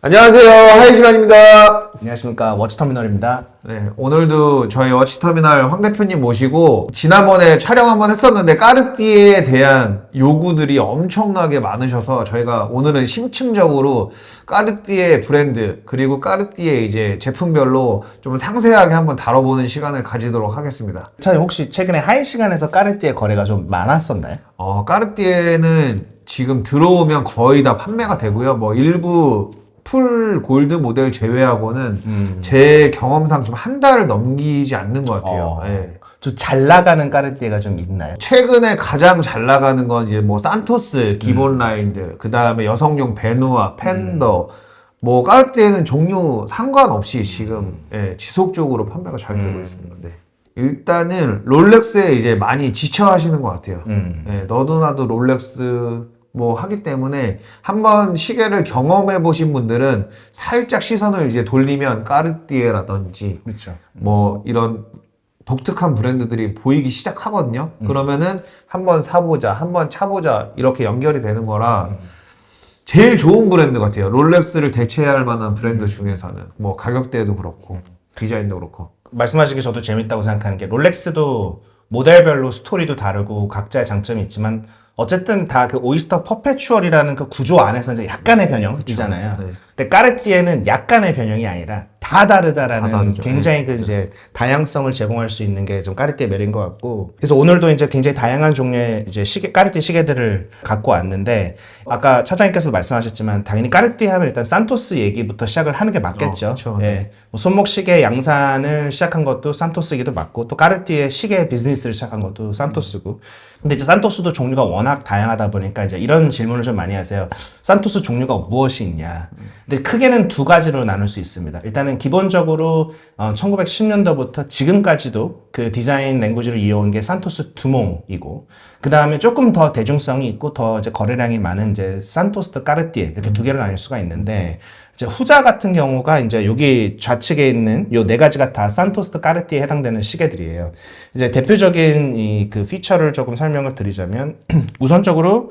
안녕하세요. 하이 시간입니다. 안녕하십니까, 워치터미널입니다. 네, 오늘도 저희 워치터미널 황 대표님 모시고 지난번에 촬영 한번 했었는데 까르띠에에 대한 요구들이 엄청나게 많으셔서 저희가 오늘은 심층적으로 까르띠에 브랜드 그리고 까르띠에 이제 제품별로 좀 상세하게 한번 다뤄보는 시간을 가지도록 하겠습니다. 차장님, 혹시 최근에 하이 시간에서 까르띠에 거래가 좀 많았었나요? 까르띠에는 지금 들어오면 거의 다 판매가 되고요. 뭐 일부 풀 골드 모델 제외하고는 제 경험상 좀 한 달을 넘기지 않는 것 같아요. 예. 좀 잘 나가는 까르띠에가 좀 있나요? 최근에 가장 잘 나가는 건 이제 뭐 산토스 기본 라인들, 그 다음에 여성용 베누아, 팬더, 뭐 까르띠에는 종류 상관없이 지금 예, 지속적으로 판매가 잘 되고 있습니다. 네. 일단은 롤렉스에 이제 많이 지쳐하시는 것 같아요. 예, 너도 나도 롤렉스 뭐 하기 때문에 한번 시계를 경험해 보신 분들은 살짝 시선을 이제 돌리면 까르띠에라든지 그렇죠. 뭐 이런 독특한 브랜드들이 보이기 시작하거든요. 그러면은 한번 사보자, 한번 차보자 이렇게 연결이 되는 거라 제일 좋은 브랜드 같아요. 롤렉스를 대체할 만한 브랜드 중에서는 뭐 가격대도 그렇고 디자인도 그렇고. 말씀하시기 저도 재밌다고 생각하는 게, 롤렉스도 모델별로 스토리도 다르고 각자의 장점이 있지만 어쨌든 다 그 오이스터 퍼페추얼이라는 그 구조 안에서 이제 약간의 변형이잖아요. 네. 근데 까르띠에는 약간의 변형이 아니라 다 다르다라는 다 다르죠. 굉장히 네. 그 이제 다양성을 제공할 수 있는 게 좀 까르띠에 매력인 것 같고, 그래서 오늘도 이제 굉장히 다양한 종류의 이제 까르띠에 시계들을 갖고 왔는데, 아까 차장님께서도 말씀하셨지만 당연히 까르띠에 하면 일단 산토스 얘기부터 시작을 하는 게 맞겠죠. 그쵸. 예. 뭐 손목 시계 양산을 시작한 것도 산토스이기도 맞고, 또 까르띠에 시계 비즈니스를 시작한 것도 산토스고. 근데 이제 산토스도 종류가 워낙 다양하다 보니까 이제 이런 질문을 좀 많이 하세요. 산토스 종류가 무엇이 있냐? 근데 크게는 두 가지로 나눌 수 있습니다. 일단은 기본적으로 1910년도부터 지금까지도 그 디자인 랭귀지를 이어온 게 산토스 두몽이고, 그 다음에 조금 더 대중성이 있고 더 이제 거래량이 많은 이제 산토스 드 까르띠에, 이렇게 두 개로 나눌 수가 있는데, 이제 후자 같은 경우가 이제 여기 좌측에 있는 요 네 가지가 다 산토스 드 까르띠에 해당되는 시계들이에요. 이제 대표적인 이 그 피처를 조금 설명을 드리자면, 우선적으로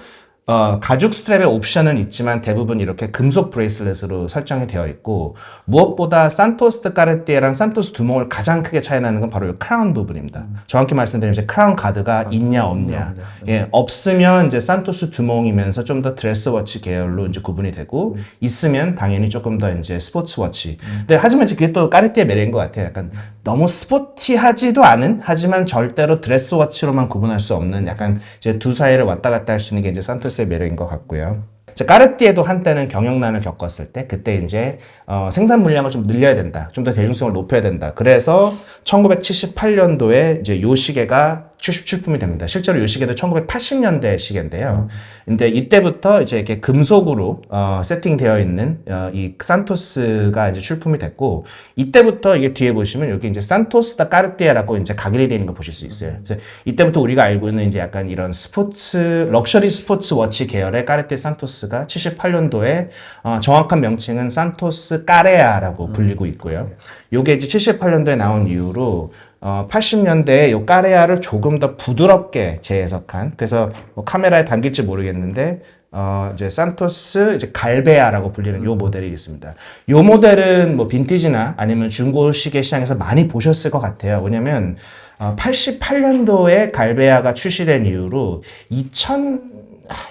가죽 스트랩의 옵션은 있지만 대부분 이렇게 금속 브레이슬렛으로 설정이 되어 있고, 무엇보다 산토스 드 까르띠에랑 산토스 두몽을 가장 크게 차이 나는 건 바로 이 크라운 부분입니다. 정확히 말씀드리면 이제 크라운 가드가 있냐 없냐. 예, 없으면 이제 산토스 두몽이면서 좀 더 드레스워치 계열로 이제 구분이 되고, 있으면 당연히 조금 더 이제 스포츠워치. 근데 하지만 이제 그게 또 까르띠에 매력인 것 같아요. 약간 너무 스포티하지도 않은, 하지만 절대로 드레스워치로만 구분할 수 없는, 약간 이제 두 사이를 왔다 갔다 할 수 있는 게 이제 산토스의 매력인 것 같고요. 까르띠에도 한때는 경영난을 겪었을 때, 그때 이제 생산 물량을 좀 늘려야 된다, 좀 더 대중성을 높여야 된다. 그래서 1978년도에 이제 요 시계가 출품이 됩니다. 실제로 이 시계도 1980년대 시계인데요. 근데 이때부터 이제 이렇게 금속으로 세팅되어 있는 이 산토스가 이제 출품이 됐고, 이때부터 이게 뒤에 보시면 여기 이제 산토스 다 까르띠에라고 이제 각일이 되어 있는 거 보실 수 있어요. 그래서 이때부터 우리가 알고 있는 이제 약간 이런 럭셔리 스포츠 워치 계열의 까르띠에 산토스가 78년도에 정확한 명칭은 산토스 까레아라고 불리고 있고요. 요게 이제 78년도에 나온 이후로 80년대에 요 까레아를 조금 더 부드럽게 재해석한, 그래서 뭐 카메라에 담길지 모르겠는데 이제 산토스 이제 갈베아라고 불리는 요 모델이 있습니다. 요 모델은 뭐 빈티지나 아니면 중고 시계 시장에서 많이 보셨을 것 같아요. 왜냐면 88년도에 갈베아가 출시된 이후로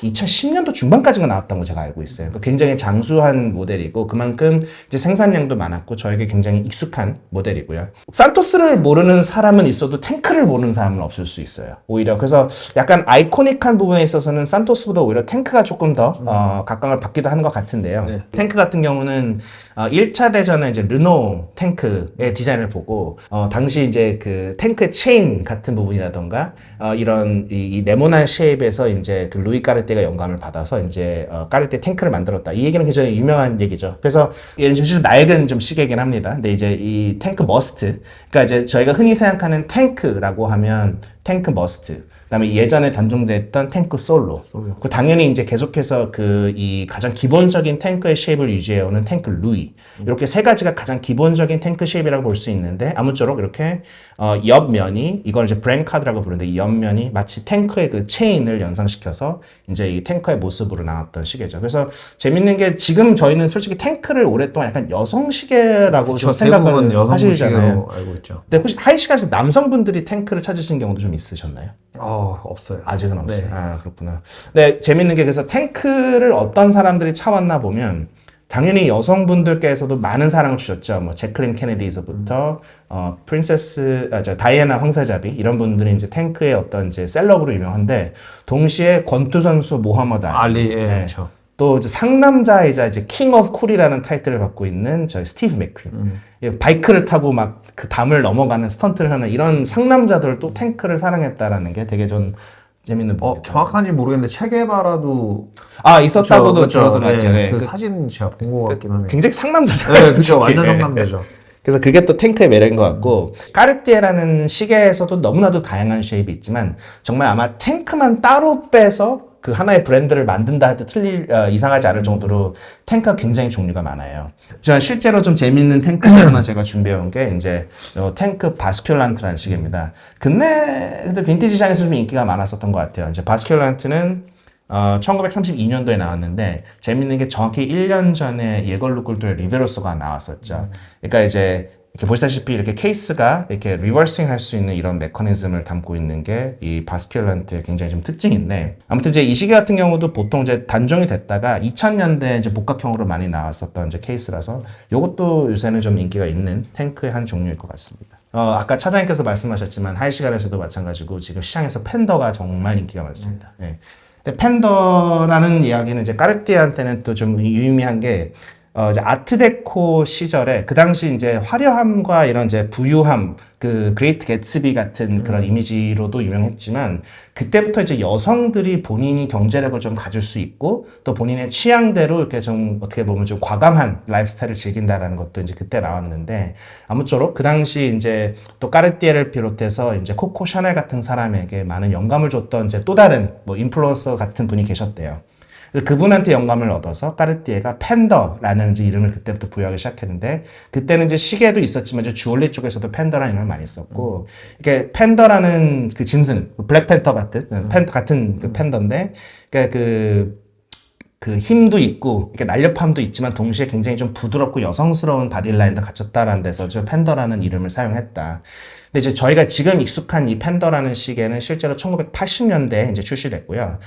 2010년도 중반까지가 나왔던 거 제가 알고 있어요. 그러니까 굉장히 장수한 모델이고, 그만큼 이제 생산량도 많았고 저에게 굉장히 익숙한 모델이고요. 산토스를 모르는 사람은 있어도 탱크를 모르는 사람은 없을 수 있어요. 오히려 그래서 약간 아이코닉한 부분에 있어서는 산토스보다 오히려 탱크가 조금 더 각광을 받기도 하는 것 같은데요. 네. 탱크 같은 경우는 1차 대전에 이제 르노 탱크의 디자인을 보고 당시 이제 그 탱크 체인 같은 부분이라던가 이런 이 네모난 쉐입에서 이제 그 루이 까르띠에가 영감을 받아서 이제 까르띠에 탱크를 만들었다. 이 얘기는 굉장히 유명한 얘기죠. 그래서 얘는 좀 낡은 좀 시계이긴 합니다. 근데 이제 이 탱크 머스트, 그러니까 이제 저희가 흔히 생각하는 탱크라고 하면 탱크 머스트, 그다음에 예전에 단종됐던 탱크 솔로. 그 당연히 이제 계속해서 이 가장 기본적인 탱크의 쉐입을 유지해오는 탱크 루이. 이렇게 세 가지가 가장 기본적인 탱크 쉐입이라고 볼 수 있는데 아무쪼록 이렇게 옆면이 이걸 이제 브랭카드라고 부르는데 이 옆면이 마치 탱크의 그 체인을 연상시켜서 이제 이 탱크의 모습으로 나왔던 시계죠. 그래서 재밌는 게 지금 저희는 솔직히 탱크를 오랫동안 약간 여성 시계라고 좀 생각을 하시잖아요. 알고 있죠. 근데 혹시 하이 시간에서 남성분들이 탱크를 찾으신 경우도 좀 있으셨나요? 없어요. 아직은 없어요. 네. 아, 그렇구나. 근데 재밌는 게 그래서 탱크를 어떤 사람들이 차왔나 보면 당연히 여성분들께서도 많은 사랑을 주셨죠. 뭐 제클린 케네디에서부터 다이애나 황사자비 이런 분들이 이제 탱크의 어떤 이제 셀럽으로 유명한데 동시에 권투 선수 모하머드 알리, 예, 그렇죠. 또 이제 상남자이자 이제 킹 오브 쿨이라는 타이틀을 갖고 있는 저희 스티브 맥퀸. 바이크를 타고 막 그 담을 넘어가는 스턴트를 하는 이런 상남자들도 탱크를 사랑했다라는 게 되게 좀 재밌는 부분이에요. 정확한지 모르겠는데 체게바라도 있었다고도 그렇죠. 들었던 것 같아요. 네, 예. 그 사진 제가 본 것 같긴 하네요. 굉장히 상남자잖아요. 네, 그죠. 솔직히. 완전 예. 상남자죠. 그래서 그게 또 탱크의 매력인 것 같고 까르띠에라는 시계에서도 너무나도 다양한 쉐입이 있지만 정말 아마 탱크만 따로 빼서 그 하나의 브랜드를 만든다 해도 이상하지 않을 정도로 탱크가 굉장히 종류가 많아요. 제가 실제로 좀 재밌는 탱크 하나 제가 준비해온 게 이제 탱크 바스큘란트라는 시계입니다. 근데 빈티지 시장에서 좀 인기가 많았었던 것 같아요. 이제 바스큘란트는 1932년도에 나왔는데 재밌는 게 정확히 1년 전에 예걸루 꿀들의 리베로소가 나왔었죠. 그러니까 이제 이렇게 보시다시피 이렇게 케이스가 이렇게 리버싱 할 수 있는 이런 메커니즘을 담고 있는 게 이 바스큘란트의 굉장히 좀 특징인데 아무튼 이제 이 시계 같은 경우도 보통 이제 단종이 됐다가 2000년대 이제 복각형으로 많이 나왔었던 이제 케이스라서 이것도 요새는 좀 인기가 있는 탱크의 한 종류일 것 같습니다. 아까 차장님께서 말씀하셨지만 하이 시간에서도 마찬가지고 지금 시장에서 펜더가 정말 인기가 많습니다. 네. 근데 펜더라는 이야기는 이제 까르띠에한테는 또 좀 유의미한 게 이제 아트데코 시절에 그 당시 이제 화려함과 이런 이제 부유함, 그 그레이트 개츠비 같은 그런 이미지로도 유명했지만 그때부터 이제 여성들이 본인이 경제력을 좀 가질 수 있고 또 본인의 취향대로 이렇게 좀 어떻게 보면 좀 과감한 라이프 스타일을 즐긴다라는 것도 이제 그때 나왔는데 아무쪼록 그 당시 이제 또 까르띠에를 비롯해서 이제 코코 샤넬 같은 사람에게 많은 영감을 줬던 이제 또 다른 뭐 인플루언서 같은 분이 계셨대요. 그분한테 영감을 얻어서 까르띠에가 펜더라는 이제 이름을 그때부터 부여하기 시작했는데 그때는 이제 시계도 있었지만 이제 주얼리 쪽에서도 펜더라는 이름을 많이 썼고 이게 펜더라는 그 짐승 블랙팬터 같은 그 펜더인데 그러니까 그 힘도 있고 이렇게 날렵함도 있지만 동시에 굉장히 좀 부드럽고 여성스러운 바디라인도 갖췄다라는 데서 저 펜더라는 이름을 사용했다. 근데 이제 저희가 지금 익숙한 이 펜더라는 시계는 실제로 1980년대에 이제 출시됐고요.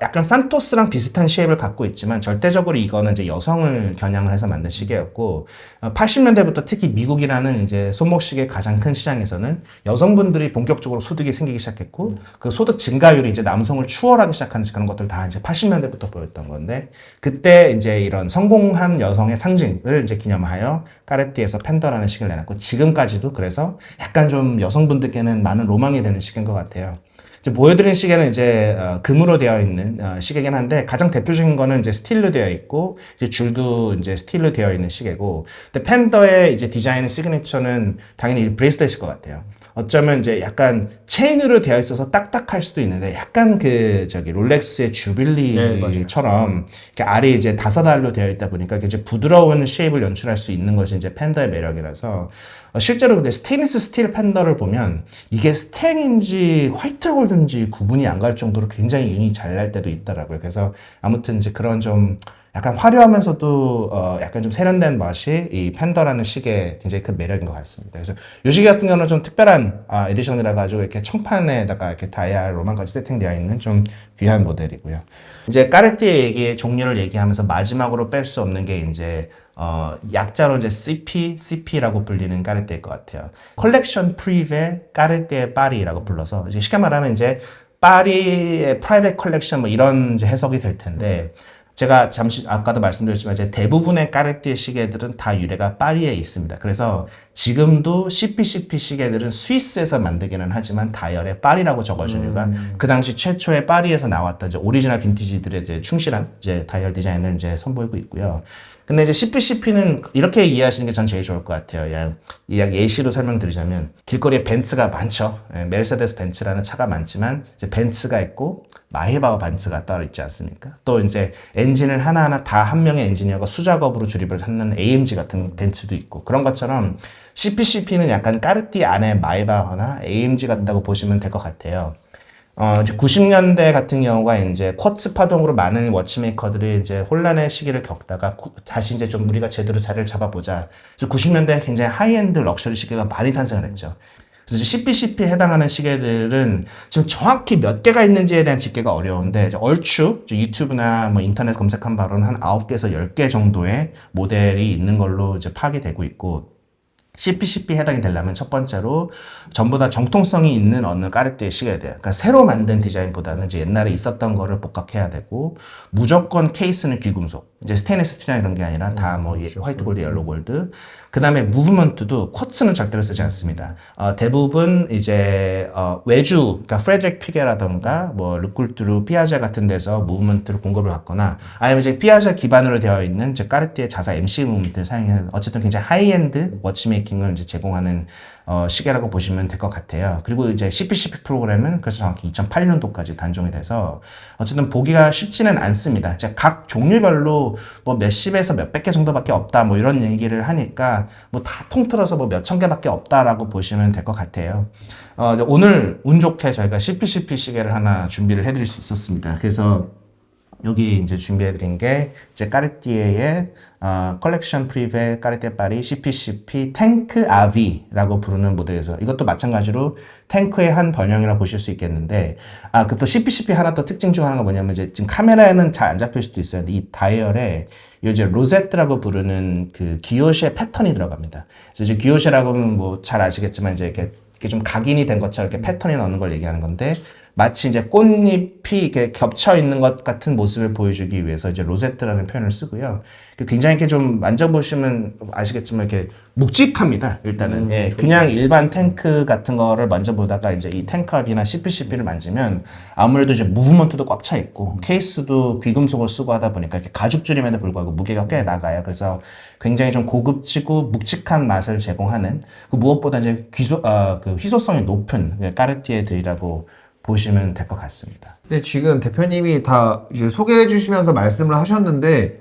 약간 산토스랑 비슷한 쉐입을 갖고 있지만 절대적으로 이거는 이제 여성을 겨냥을 해서 만든 시계였고 80년대부터 특히 미국이라는 이제 손목시계 가장 큰 시장에서는 여성분들이 본격적으로 소득이 생기기 시작했고 그 소득 증가율이 이제 남성을 추월하기 시작하는 그런 것들 다 이제 80년대부터 보였던 건데 그때 이제 이런 성공한 여성의 상징을 이제 기념하여 까르띠에에서 펜더라는 시계를 내놨고 지금까지도 그래서 약간 좀 여성분들께는 많은 로망이 되는 시계인 것 같아요. 이제 보여드린 시계는 이제 금으로 되어 있는 시계긴 한데 가장 대표적인 거는 이제 스틸로 되어 있고 이제 줄도 이제 스틸로 되어 있는 시계고 근데 펜더의 이제 디자인 시그니처는 당연히 브레이슬렛일 것 같아요. 어쩌면 이제 약간 체인으로 되어 있어서 딱딱할 수도 있는데 약간 그 롤렉스의 주빌리처럼 이렇게 알이 이제 5알로 되어 있다 보니까 이제 부드러운 쉐입을 연출할 수 있는 것이 이제 펜더의 매력이라서 실제로 근데 스테인리스 스틸 펜더를 보면 이게 스탱인지 화이트 골드인지 구분이 안 갈 정도로 굉장히 윤이 잘 날 때도 있더라고요. 그래서 아무튼 이제 그런 좀 약간 화려하면서도 약간 좀 세련된 맛이 이 펜더라는 시계의 굉장히 큰 매력인 것 같습니다. 그래서 이 시계 같은 경우는 좀 특별한 에디션이라 가지고 이렇게 청판에다가 이렇게 다이아 로망까지 세팅되어 있는 좀 귀한 모델이고요. 이제 까르띠에 종류를 얘기하면서 마지막으로 뺄 수 없는 게 이제 약자로 이제 CP라고 불리는 까르띠에일 것 같아요. 컬렉션 프리베 까르띠에 파리라고 불러서 이제 쉽게 말하면 이제 파리의 프라이빗 컬렉션 뭐 이런 이제 해석이 될 텐데 제가 잠시 아까도 말씀드렸지만 이제 대부분의 까르띠에 시계들은 다 유래가 파리에 있습니다. 그래서 지금도 CP 시계들은 스위스에서 만들기는 하지만 다이얼에 파리라고 적어준 이유가 그 당시 최초의 파리에서 나왔던 이제 오리지널 빈티지들의 이제 충실한 이제 다이얼 디자인을 이제 선보이고 있고요. 근데 이제 CPCP는 이렇게 이해하시는 게 전 제일 좋을 것 같아요. 그냥 예시로 설명드리자면 길거리에 벤츠가 많죠. 메르세데스 벤츠라는 차가 많지만 이제 벤츠가 있고 마히바흐 벤츠가 따로 있지 않습니까? 또 이제 엔진을 하나하나 다 한 명의 엔지니어가 수작업으로 조립을 하는 AMG 같은 벤츠도 있고 그런 것처럼 CPCP는 약간 까르띠에 안에 마히바흐나 AMG 같다고 보시면 될 것 같아요. 이제 90년대 같은 경우가 이제 쿼츠 파동으로 많은 워치메이커들이 이제 혼란의 시기를 겪다가 다시 이제 좀 우리가 제대로 자리를 잡아보자. 그래서 90년대에 굉장히 하이엔드 럭셔리 시계가 많이 탄생을 했죠. 그래서 이제 CPCP에 해당하는 시계들은 지금 정확히 몇 개가 있는지에 대한 집계가 어려운데 이제 얼추 유튜브나 뭐 인터넷 검색한 바로는 한 9개에서 10개 정도의 모델이 있는 걸로 이제 파악이 되고 있고 CPCP 해당이 되려면 첫 번째로 전부 다 정통성이 있는 어느 까르띠에 시계들, 그러니까 새로 만든 디자인보다는 이제 옛날에 있었던 거를 복각해야 되고 무조건 케이스는 귀금속, 이제 스테인리스 스틸이나 이런 게 아니라 다 뭐 화이트 골드, 옐로 골드. 그 다음에 무브먼트도 쿼츠는 절대로 쓰지 않습니다. 대부분 이제 외주, 그러니까 프레드릭 피게라던가 뭐 르쿨트루, 피아제 같은 데서 무브먼트를 공급을 받거나 아니면 이제 피아제 기반으로 되어 있는 이제 까르띠에 자사 MC 무브먼트를 사용해서 어쨌든 굉장히 하이엔드 워치메이킹을 이제 제공하는 시계라고 보시면 될 것 같아요. 그리고 이제 CPCP 프로그램은 그래서 정확히 2008년도까지 단종이 돼서 어쨌든 보기가 쉽지는 않습니다. 이제 각 종류별로 뭐 몇십에서 몇백 개 정도밖에 없다 뭐 이런 얘기를 하니까 뭐 다 통틀어서 뭐 몇천 개밖에 없다라고 보시면 될 것 같아요. 오늘 운 좋게 저희가 CPCP 시계를 하나 준비를 해드릴 수 있었습니다. 그래서 여기 이제 준비해드린 게 이제 까르띠에의 컬렉션 프리베 까르띠에 파리 CPCP 탱크 아비라고 부르는 모델에서 이것도 마찬가지로 탱크의 한 번영이라고 보실 수 있겠는데 그 또 CPCP 하나 또 특징 중 하나가 뭐냐면 이제 지금 카메라에는 잘 안 잡힐 수도 있어요. 이 다이얼에 이제 로제트라고 부르는 그 기요시의 패턴이 들어갑니다. 그래서 이제 기요시라고 하면 뭐 잘 아시겠지만 이제 이렇게 좀 각인이 된 것처럼 이렇게 패턴이 나오는 걸 얘기하는 건데 마치 이제 꽃잎이 이렇게 겹쳐 있는 것 같은 모습을 보여주기 위해서 이제 로제트라는 표현을 쓰고요. 굉장히 이렇게 좀 만져보시면 아시겠지만 이렇게 묵직합니다. 일단은 그냥 일반 탱크 같은 거를 만져보다가 이제 이 탱크압이나 CPCP를 만지면 아무래도 이제 무브먼트도 꽉 차 있고 케이스도 귀금속을 쓰고 하다 보니까 이렇게 가죽줄임에도 불구하고 무게가 꽤 나가요. 그래서 굉장히 좀 고급지고 묵직한 맛을 제공하는 그 무엇보다 이제 그 희소성이 높은 까르띠에들이라고 보시면 될 것 같습니다. 근데 지금 대표님이 다 이제 소개해 주시면서 말씀을 하셨는데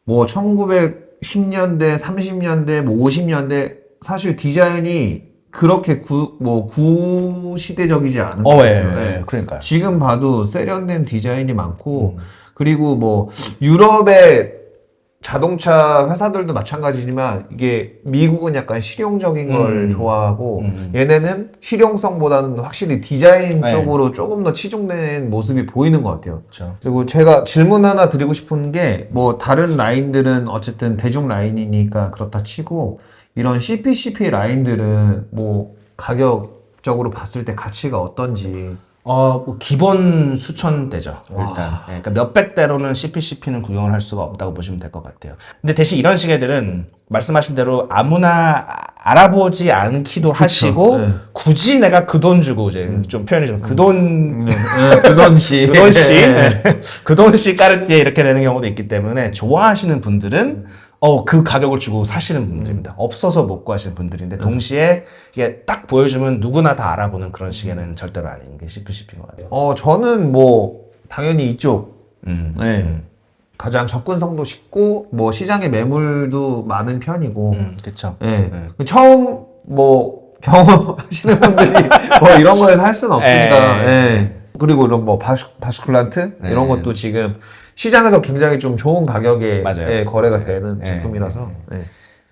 뭐 1910년대, 30년대, 뭐 50년대 사실 디자인이 그렇게 구시대적이지 않은 것 같아요. 그러니까요. 지금 봐도 세련된 디자인이 많고 그리고 뭐 유럽의 자동차 회사들도 마찬가지지만 이게 미국은 약간 실용적인 걸 좋아하고 얘네는 실용성보다는 확실히 디자인 쪽으로 조금 더 치중된 모습이 보이는 것 같아요. 그렇죠. 그리고 제가 질문 하나 드리고 싶은 게 뭐 다른 라인들은 어쨌든 대중 라인이니까 그렇다 치고 이런 CPCP 라인들은 뭐 가격적으로 봤을 때 가치가 어떤지. 뭐 기본 수천대죠, 일단. 그러니까 몇백 대로는 CPCP는 구경을 할 수가 없다고 보시면 될 것 같아요. 근데 대신 이런 시계들은 말씀하신 대로 아무나 알아보지 않기도 하시고, 굳이 내가 그 돈 주고, 이제 좀 표현이 좀 그 돈씨. 그 돈씨 까르띠에 이렇게 되는 경우도 있기 때문에 좋아하시는 분들은 그 가격을 주고 사시는 분들입니다. 없어서 못 구하시는 분들인데 동시에 이게 딱 보여주면 누구나 다 알아보는 그런 시계는 절대로 아닌 게 CPCP인 것 같아요. 저는 뭐 당연히 이쪽 가장 접근성도 쉽고 뭐 시장에 매물도 많은 편이고 그렇죠. 처음 뭐 경험하시는 분들이 뭐 이런 걸 살 수는 없으니까 그리고 이런 뭐 바스쿨란트 이런 것도 지금 시장에서 굉장히 좀 좋은 가격에 거래가 되는 제품이라서.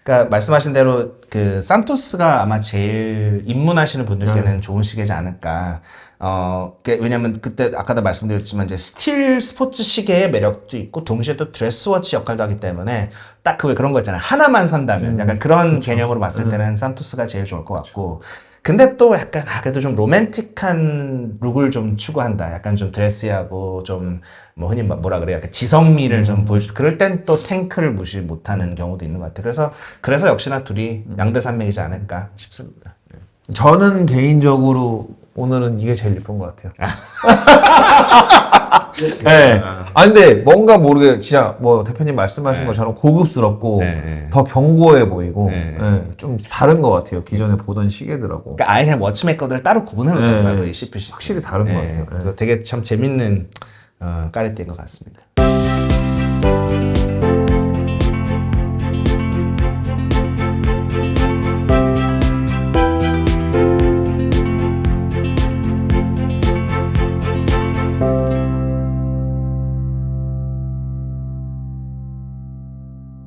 그러니까 말씀하신 대로 그 산토스가 아마 제일 입문하시는 분들께는 좋은 시계지 않을까. 왜냐면 그때 아까도 말씀드렸지만 이제 스틸 스포츠 시계의 매력도 있고 동시에 또 드레스워치 역할도 하기 때문에 딱 그 왜 그런 거 있잖아요. 하나만 산다면 약간 그런 개념으로 봤을 때는 산토스가 제일 좋을 것 같고. 근데 또 약간 그래도 좀 로맨틱한 룩을 좀 추구한다. 약간 좀 드레시하고 좀 뭐 흔히 뭐라 그래요? 약간 지성미를 좀 보여주. 그럴 땐 또 탱크를 무시 못하는 경우도 있는 것 같아요. 그래서 역시나 둘이 양대산맥이지 않을까 싶습니다. 저는 개인적으로 오늘은 이게 제일 예쁜 것 같아요. 네. 아 근데 뭔가 모르게 진짜 뭐 대표님 말씀하신 것처럼 고급스럽고 네. 더 견고해 보이고 네. 좀 다른 것 같아요. 기존에 보던 시계들하고 그러니까 아예 그냥 워치메이커들을 따로 구분해 놓는다고요, 네. 이 CPC. 확실히 다른 것 같아요. 그래서 되게 참 재밌는 까르띠에인 것 같습니다.